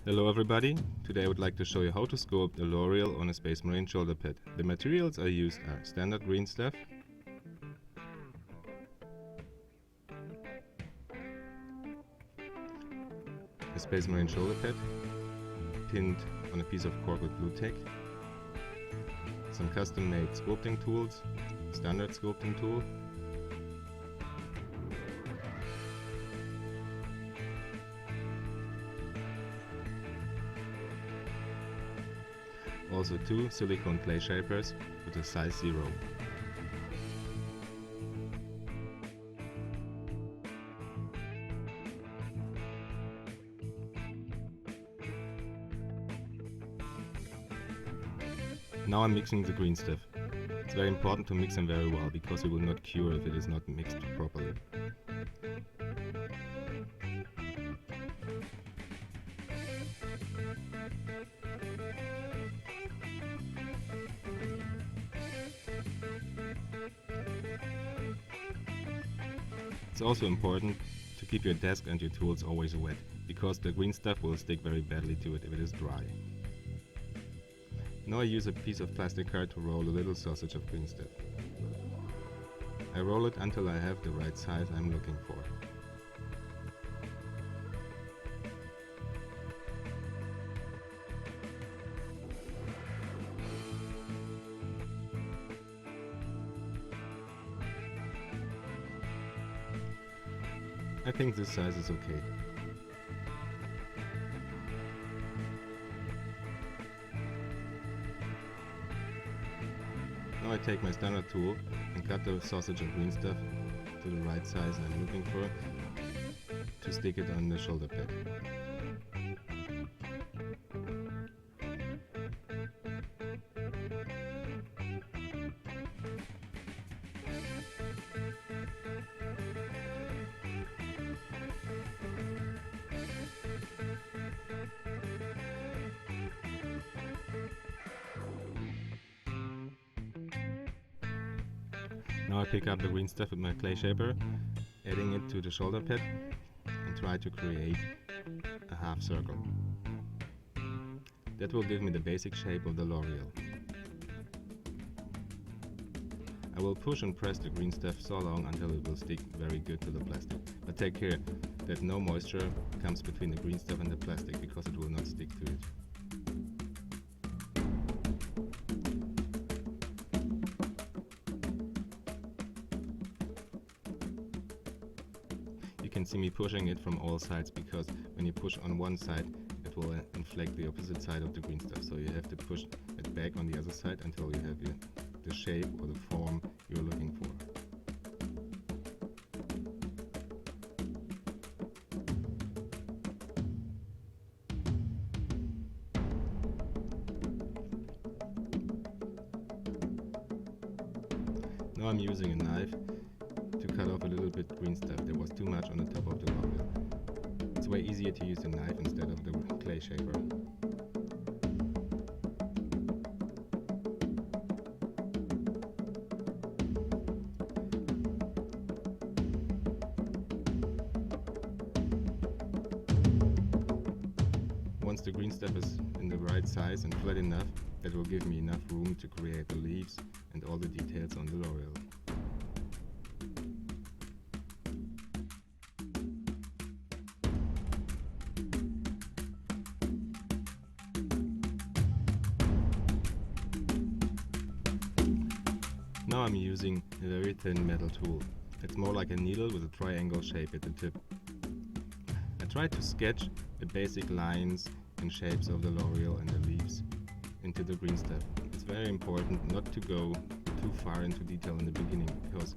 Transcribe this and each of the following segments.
Hello everybody, today I would like to show you how to sculpt a Laurel on a Space Marine shoulder pad. The materials I used are standard green stuff, a Space Marine shoulder pad pinned on a piece of cork with blue tack, some custom made sculpting tools, standard sculpting tool, also 2 silicone clay shapers with a size 0. Now I'm mixing the green stuff. It's very important to mix them very well because it will not cure if it is not mixed properly. It's also important to keep your desk and your tools always wet, because the green stuff will stick very badly to it if it is dry. Now I use a piece of plastic card to roll a little sausage of green stuff. I roll it until I have the right size I'm looking for. I think this size is okay. Now I take my standard tool and cut the sausage of green stuff to the right size I'm looking for to stick it on the shoulder pad. Now I pick up the green stuff with my clay shaper, adding it to the shoulder pad, and try to create a half circle. That will give me the basic shape of the Laurel. I will push and press the green stuff so long until it will stick very good to the plastic. But take care that no moisture comes between the green stuff and the plastic, because it will not stick to it. You can see me pushing it from all sides, because when you push on one side it will inflect the opposite side of the green stuff, so you have to push it back on the other side until you have the shape or the form you're looking for. Now I'm using a knife to cut off a little bit green stuff. There was too much on the top of the Laurel. It's way easier to use a knife instead of the clay shaper. Once the green stuff is in the right size and flat enough, that will give me enough room to create the leaves and all the details on the Laurel. Now I'm using a very thin metal tool. It's more like a needle with a triangle shape at the tip. I try to sketch the basic lines and shapes of the Laurel and the leaves into the green stuff. It's very important not to go too far into detail in the beginning, because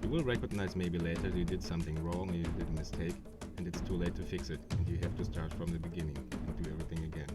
you will recognize maybe later you did something wrong or you did a mistake, and it's too late to fix it, and you have to start from the beginning and do everything again.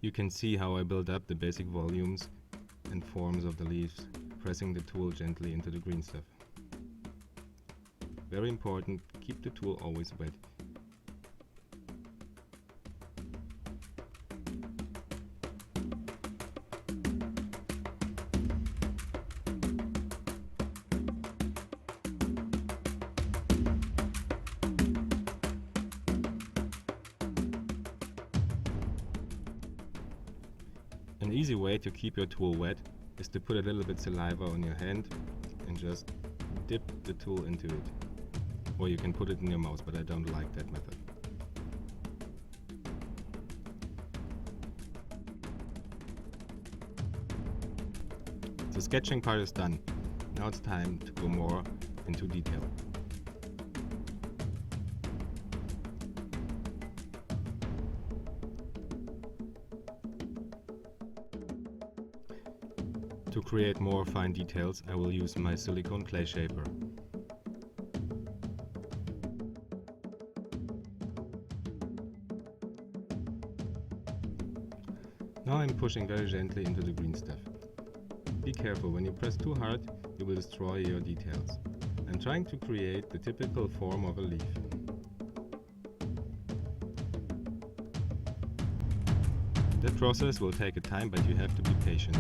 You can see how I build up the basic volumes and forms of the leaves, pressing the tool gently into the green stuff. Very important, keep the tool always wet. An easy way to keep your tool wet is to put a little bit saliva on your hand and just dip the tool into it. Or you can put it in your mouth, but I don't like that method. The sketching part is done. Now it's time to go more into detail. To create more fine details, I will use my silicone clay shaper. Now I'm pushing very gently into the green stuff. Be careful, when you press too hard, you will destroy your details. I'm trying to create the typical form of a leaf. That process will take a time, but you have to be patient.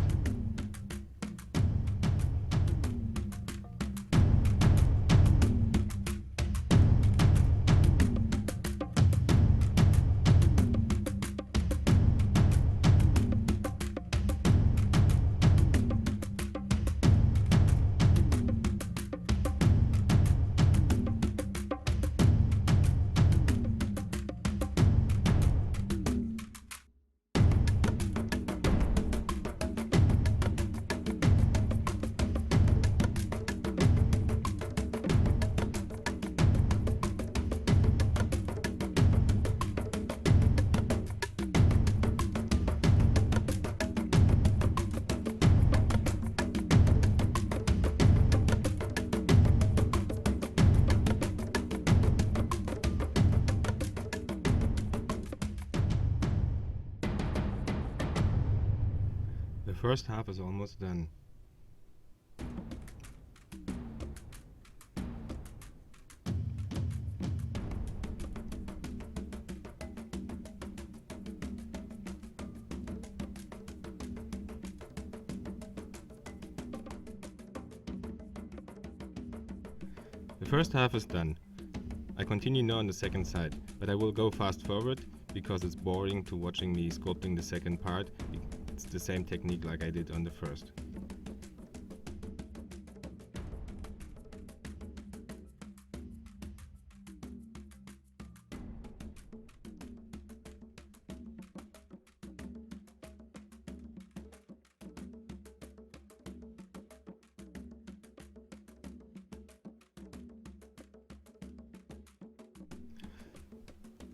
The first half is almost done. The first half is done. I continue now on the second side, but I will go fast forward because it's boring to watching me sculpting the second part. It's the same technique like I did on the first.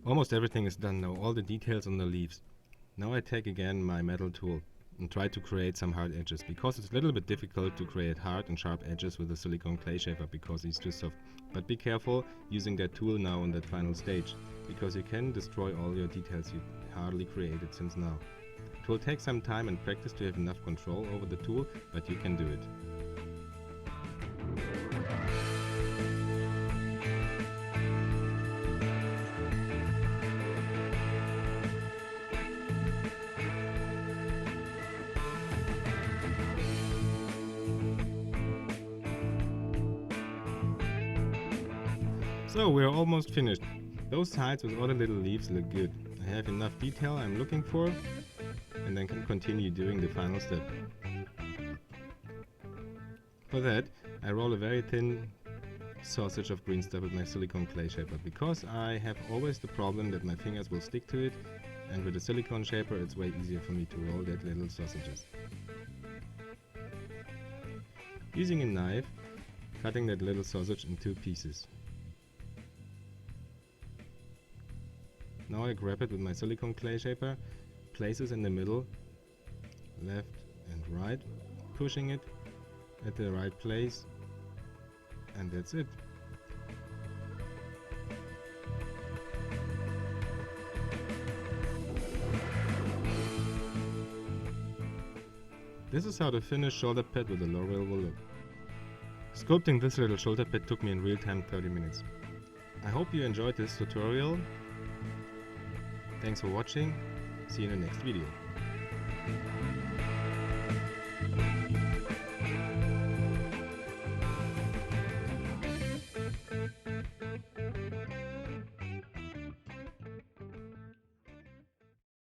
Almost everything is done now, all the details on the leaves. Now I take again my metal tool and try to create some hard edges, because it's a little bit difficult to create hard and sharp edges with a silicone clay shaper because it's too soft. But be careful using that tool now on that final stage, because you can destroy all your details you hardly created since now. It will take some time and practice to have enough control over the tool, but you can do it. So we're almost finished. Those sides with all the little leaves look good. I have enough detail I'm looking for, and then can continue doing the final step. For that, I roll a very thin sausage of green stuff with my silicone clay shaper, because I have always the problem that my fingers will stick to it, and with a silicone shaper it's way easier for me to roll that little sausages. Using a knife, cutting that little sausage in 2 pieces. Now I grab it with my silicone clay shaper, place it in the middle, left and right, pushing it at the right place, and that's it. This is how the finished shoulder pad with the Laurel will look. Sculpting this little shoulder pad took me in real time 30 minutes. I hope you enjoyed this tutorial. Thanks for watching. See you in the next video.